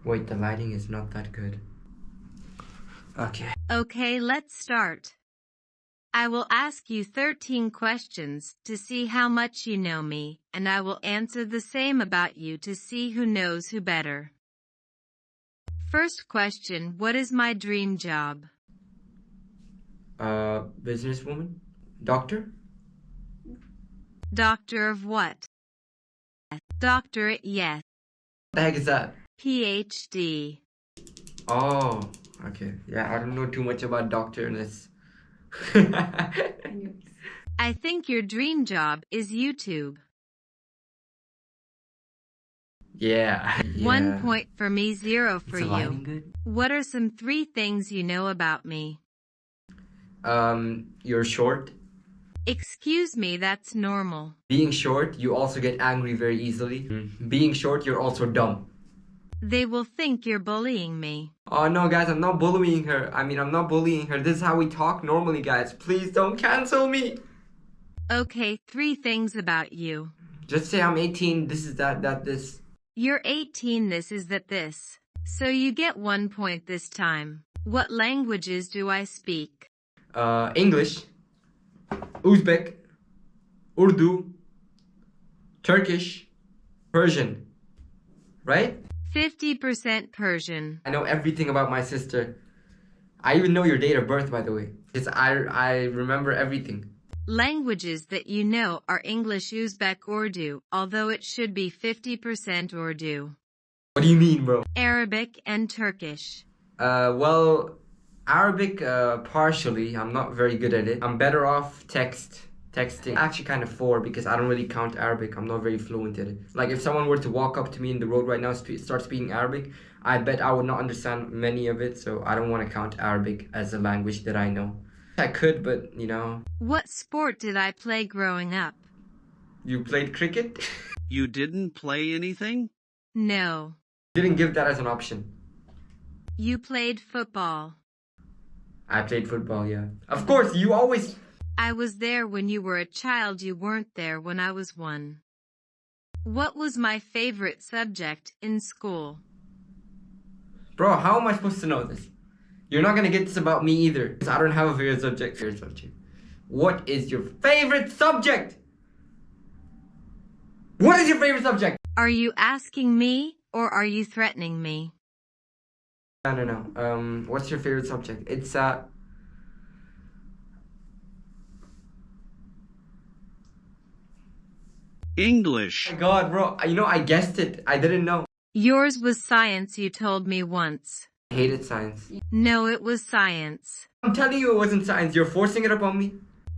Wait, the lighting is not that good. Okay. Okay, let's start. I will ask you 13 questions to see how much you know me, and I will answer the same about you to see who knows who better. First question, what is my dream job? Businesswoman? Doctor? Doctor of what? Doctorate, yes. What the heck is that? PhD. Oh, okay. Yeah, I don't know too much about doctorness. I think your dream job is YouTube. Yeah. 1 point for me, 0 for Is the you. lighting good? What are some 3 things you know about me? You're short. Excuse me, that's normal. Being short, you also get angry very easily. Being short, you're also dumb. They will think you're bullying me. Oh no, guys, I'm not bullying her. I'm not bullying her. This is how we talk normally, guys. Please don't cancel me. Okay, 3 things about you. Just say I'm 18, this is that, this. You're 18, this is this. So you get 1 point this time. What languages do I speak? English, Uzbek, Urdu, Turkish, Persian, right? 50% Persian. I know everything about my sister. I even know your date of birth, by the way. I remember everything. Languages that you know are English, Uzbek, Urdu, although it should be 50% Urdu. What do you mean, bro? Arabic and Turkish. Well, Arabic, partially. I'm not very good at it. I'm better off texting. Actually kind of 4 because I don't really count Arabic. I'm not very fluent in it. Like if someone were to walk up to me in the road right now, start speaking Arabic, I bet I would not understand many of it. So I don't want to count Arabic as a language that I know. I could, but you know. What sport did I play growing up? You played cricket? You didn't play anything? No. Didn't give that as an option. You played football. I played football, yeah. Of course, you always... I was there when you were a child, you weren't there when I was 1. What was my favorite subject in school? Bro, how am I supposed to know this? You're not gonna get this about me either. Because I don't have a favorite subject. What is your favorite subject? What is your favorite subject? Are you asking me or are you threatening me? No. What's your favorite subject? It's English. Oh my god, bro. You know, I guessed it. I didn't know. Yours was science, you told me once. I hated science. No, it was science. I'm telling you it wasn't science. You're forcing it upon me.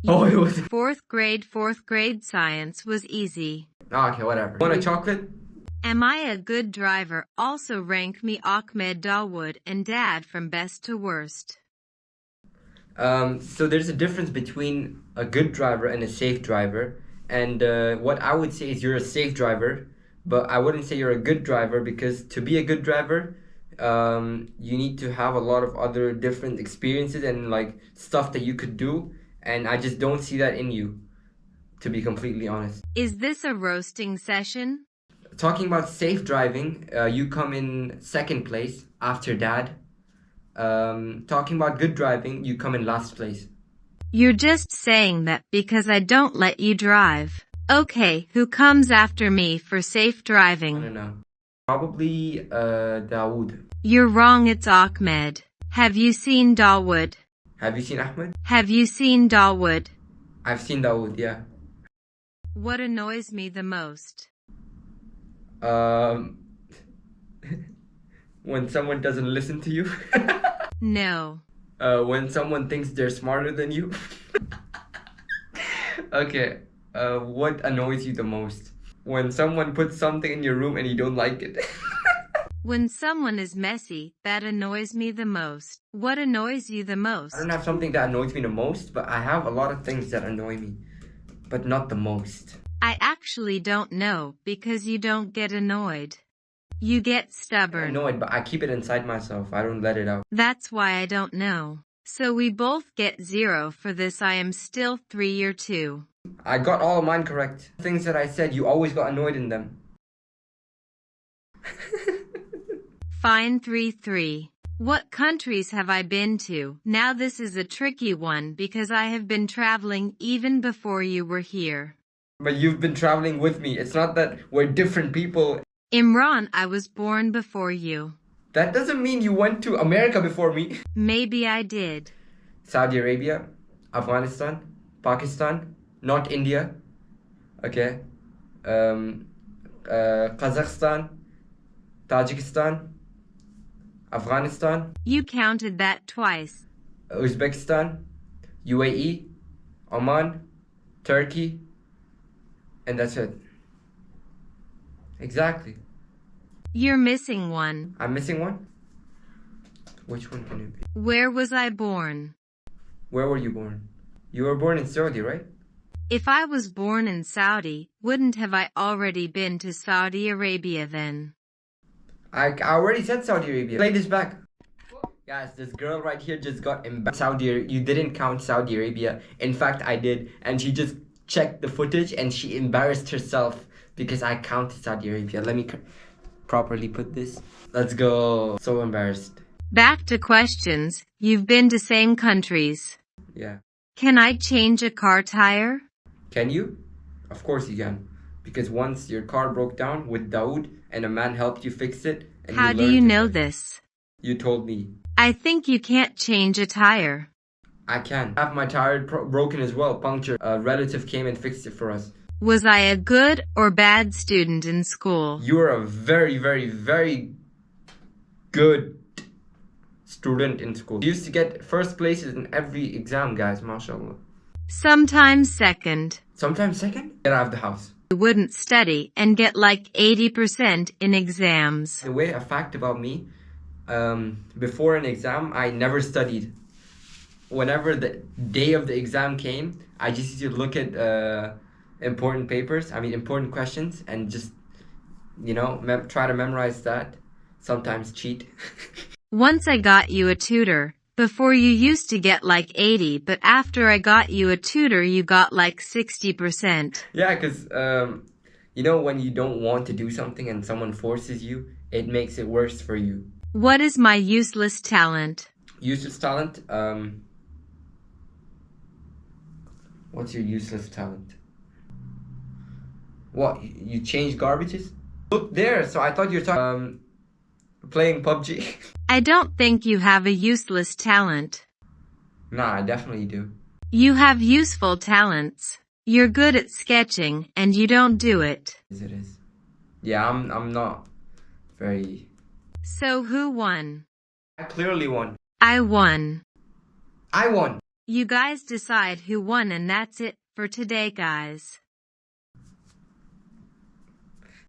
Oh, it was. Fourth grade science was easy. Oh, okay, whatever. Want a chocolate? Am I a good driver? Also rank me Ahmed, Dawood, and Dad from best to worst. So there's a difference between a good driver and a safe driver. And what I would say is you're a safe driver, but I wouldn't say you're a good driver because to be a good driver, you need to have a lot of other different experiences and like stuff that you could do. And I just don't see that in you, to be completely honest. Is this a roasting session? Talking about safe driving, you come in 2nd place after Dad. Talking about good driving, you come in last place. You're just saying that because I don't let you drive. Okay, who comes after me for safe driving? I don't know. Probably Dawood. You're wrong, it's Ahmed. Have you seen Dawood? Have you seen Ahmed? Have you seen Dawood? I've seen Dawood, yeah. What annoys me the most? When someone doesn't listen to you. No. When someone thinks they're smarter than you. Okay, what annoys you the most? When someone puts something in your room and you don't like it. When someone is messy, that annoys me the most. What annoys you the most? I don't have something that annoys me the most, but I have a lot of things that annoy me. But not the most. I actually don't know because you don't get annoyed. You get stubborn. I'm annoyed, but I keep it inside myself. I don't let it out. That's why I don't know. So we both get 0 for this. I am still 3 or 2. I got all of mine correct. Things that I said, you always got annoyed in them. Fine 3-3. What countries have I been to? Now this is a tricky one because I have been traveling even before you were here. But you've been traveling with me. It's not that we're different people. Imran, I was born before you. That doesn't mean you went to America before me. Maybe I did. Saudi Arabia, Afghanistan, Pakistan, not India. Okay. Kazakhstan, Tajikistan, Afghanistan, You counted that twice. Uzbekistan, UAE, Oman, Turkey, and that's it. Exactly. You're missing one. I'm missing one? Which one can it be? Where was I born? Where were you born? You were born in Saudi, right? If I was born in Saudi, wouldn't have I already been to Saudi Arabia then? I already said Saudi Arabia. Play this back. Guys, this girl right here just got embarrassed. You didn't count Saudi Arabia. In fact, I did. And she just checked the footage and she embarrassed herself because I counted Saudi Arabia. Let me properly put this. Let's go. So embarrassed. Back to questions. You've been to same countries. Yeah. Can I change a car tire? Can you? Of course you can. Because once your car broke down with Dawood and a man helped you fix it. And How do you know this? You told me. I think you can't change a tire. I can. I have my tire broken as well, punctured. A relative came and fixed it for us. Was I a good or bad student in school? You are a very, very, very good student in school. You used to get first places in every exam, guys, mashallah. Sometimes second. Sometimes second? Get out of the house. I wouldn't study and get like 80% in exams. The way, a fact about me, before an exam, I never studied. Whenever the day of the exam came, I just used to look at important questions and just, try to memorize that. Sometimes cheat. Once I got you a tutor. Before you used to get like 80, but after I got you a tutor, you got like 60%. Yeah, because, when you don't want to do something and someone forces you, it makes it worse for you. What is my useless talent? Useless talent? What's your useless talent? What, you change garbages? Look there, so I thought you were talking, playing PUBG. I don't think you have a useless talent. Nah, I definitely do. You have useful talents. You're good at sketching, and you don't do it. It is. Yeah, I'm not very... So who won? I clearly won. I won. I won. You guys decide who won, and that's it for today, guys.